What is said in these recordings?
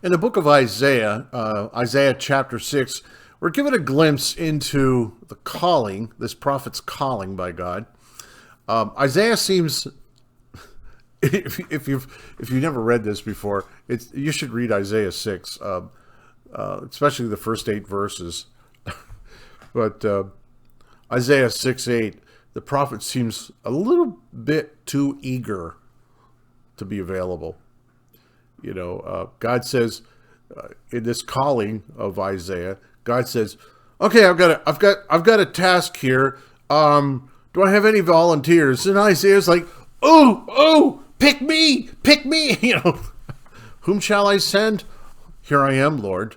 In the book of Isaiah, Isaiah chapter 6, we're given a glimpse into the calling, this prophet's calling by God. Isaiah seems, if you've never read this before, you should read Isaiah 6, especially the first 8 verses. But Isaiah 6:8, the prophet seems a little bit too eager to be available. God says in this calling of Isaiah, God says, "Okay, I've got a task here. Do I have any volunteers?" And Isaiah's like, "Oh, pick me, pick me." Whom shall I send? Here I am, Lord,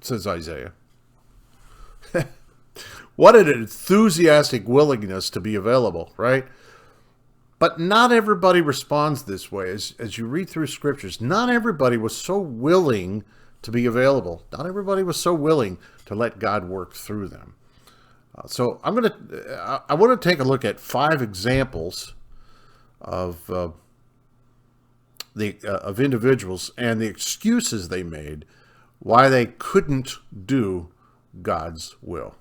says Isaiah. What an enthusiastic willingness to be available, right? But not everybody responds this way. As you read through scriptures, not everybody was so willing to be available. Not everybody was so willing to let God work through them. So I want to take a look at 5 examples of of individuals and the excuses they made why they couldn't do God's will.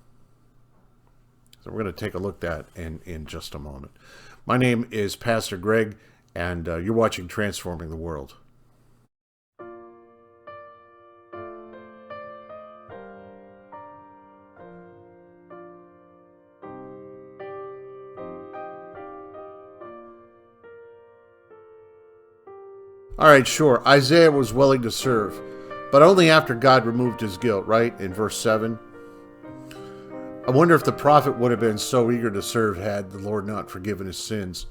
So we're going to take a look at that in just a moment. My name is Pastor Greg, and you're watching Transforming the World. All right, sure. Isaiah was willing to serve, but only after God removed his guilt, right? In verse 7. I wonder if the prophet would have been so eager to serve had the Lord not forgiven his sins.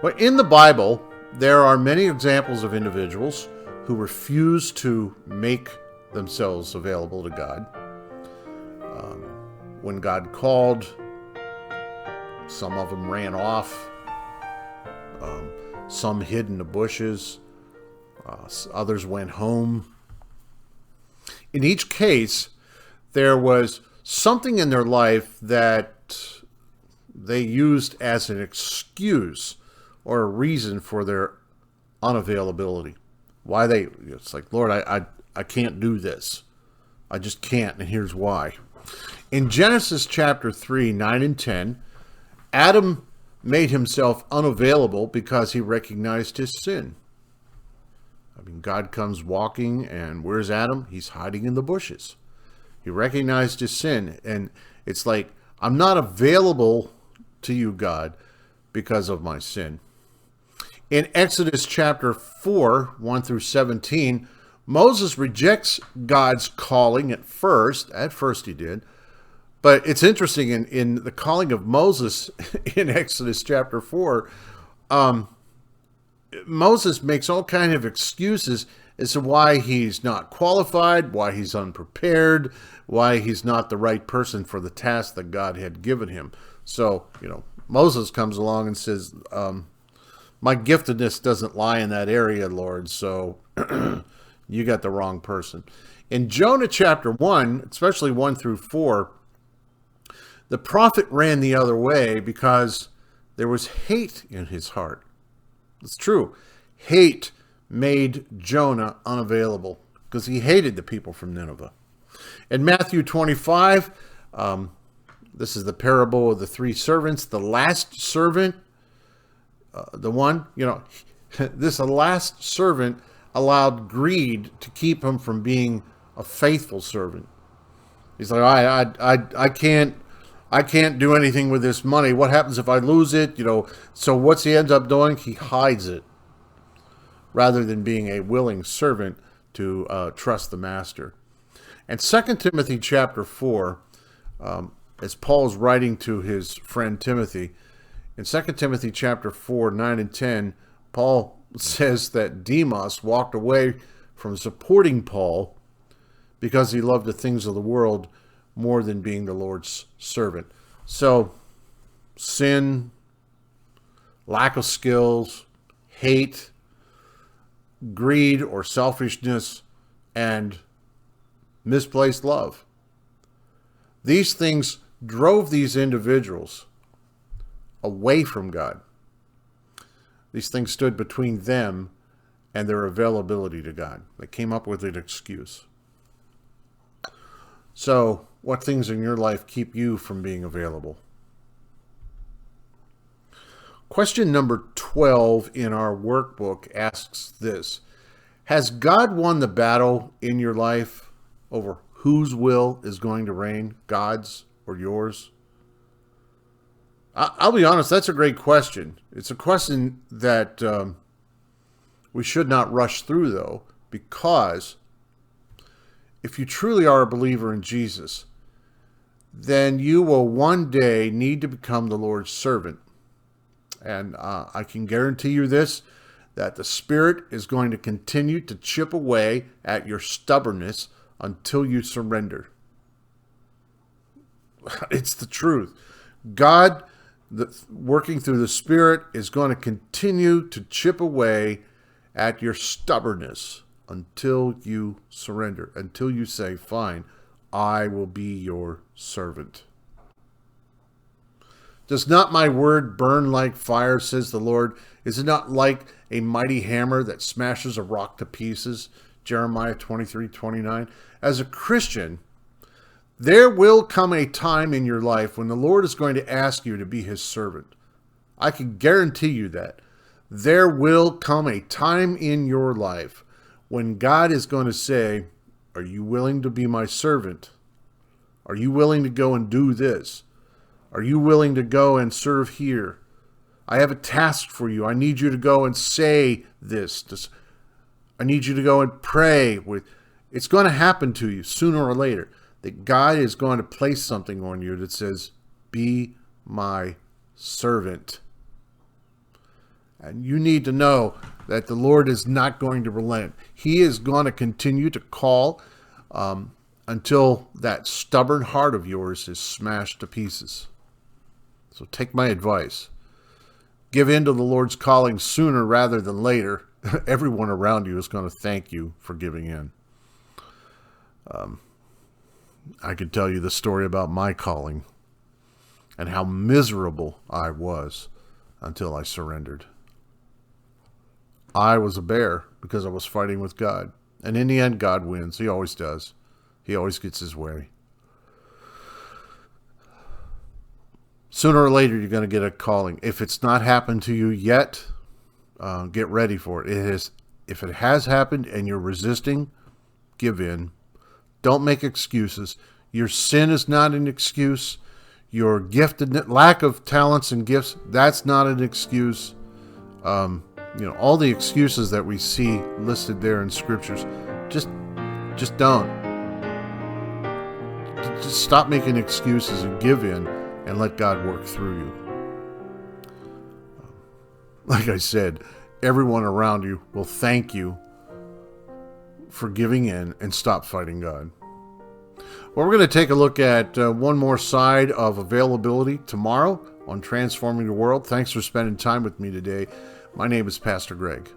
Well, in the Bible, there are many examples of individuals who refuse to make themselves available to God. When God called, some of them ran off. Some hid in the bushes. Others went home. In each case, there was something in their life that they used as an excuse or a reason for their unavailability. It's like, Lord, I can't do this. I just can't, and here's why. In Genesis chapter 3, 9 and 10, Adam made himself unavailable because he recognized his sin. God comes walking, and where's Adam? He's hiding in the bushes. He recognized his sin, and it's like, I'm not available to you, God, because of my sin. In Exodus chapter 4, 1 through 17, Moses rejects God's calling at first. At first he did. But it's interesting, in the calling of Moses in Exodus chapter 4, Moses makes all kinds of excuses as to why he's not qualified, why he's unprepared, why he's not the right person for the task that God had given him. So, Moses comes along and says, my giftedness doesn't lie in that area, Lord, so you got the wrong person. In Jonah chapter 1, especially 1 through 4, the prophet ran the other way because there was hate in his heart. It's true. Hate made Jonah unavailable because he hated the people from Nineveh. In Matthew 25, this is the parable of the 3 servants. The last servant, the last servant allowed greed to keep him from being a faithful servant. He's like, I can't do anything with this money. What happens if I lose it? So what's he ends up doing? He hides it rather than being a willing servant to trust the master. And 2 Timothy chapter 4, as Paul's writing to his friend Timothy, in 2 Timothy chapter 4, 9 and 10, Paul says that Demas walked away from supporting Paul because he loved the things of the world more than being the Lord's servant. So, sin, lack of skills, hate, greed or selfishness, and misplaced love. These things drove these individuals away from God. These things stood between them and their availability to God. They came up with an excuse. So, what things in your life keep you from being available? Question number 12 in our workbook asks this: has God won the battle in your life over whose will is going to reign, God's or yours? I'll be honest, that's a great question. It's a question that we should not rush through, though, because if you truly are a believer in Jesus, then you will one day need to become the Lord's servant. And I can guarantee you this, that the Spirit is going to continue to chip away at your stubbornness until you surrender. It's the truth. God, working through the Spirit, is going to continue to chip away at your stubbornness until you surrender, until you say, fine, I will be your servant. Does not my word burn like fire, says the Lord? Is it not like a mighty hammer that smashes a rock to pieces? Jeremiah 23:29. As a Christian, there will come a time in your life when the Lord is going to ask you to be his servant. I can guarantee you that. There will come a time in your life when God is going to say, are you willing to be my servant? Are you willing to go and do this? Are you willing to go and serve here? I have a task for you. I need you to go and say this. I need you to go and pray. It's going to happen to you sooner or later. That God is going to place something on you that says, be my servant. And you need to know that the Lord is not going to relent. He is going to continue to call until that stubborn heart of yours is smashed to pieces. So take my advice. Give in to the Lord's calling sooner rather than later. Everyone around you is going to thank you for giving in. I could tell you the story about my calling and how miserable I was until I surrendered. I was a bear because I was fighting with God. And in the end, God wins. He always does. He always gets his way. Sooner or later, you're going to get a calling. If it's not happened to you yet, get ready for it. If it has happened and you're resisting, give in. Don't make excuses. Your sin is not an excuse. Your lack of talents and gifts, that's not an excuse. All the excuses that we see listed there in scriptures, just don't. Just stop making excuses and give in and let God work through you. Like I said, everyone around you will thank you for giving in and stop fighting God. Well, we're going to take a look at one more side of availability tomorrow on Transforming the World. Thanks for spending time with me today. My name is Pastor Greg.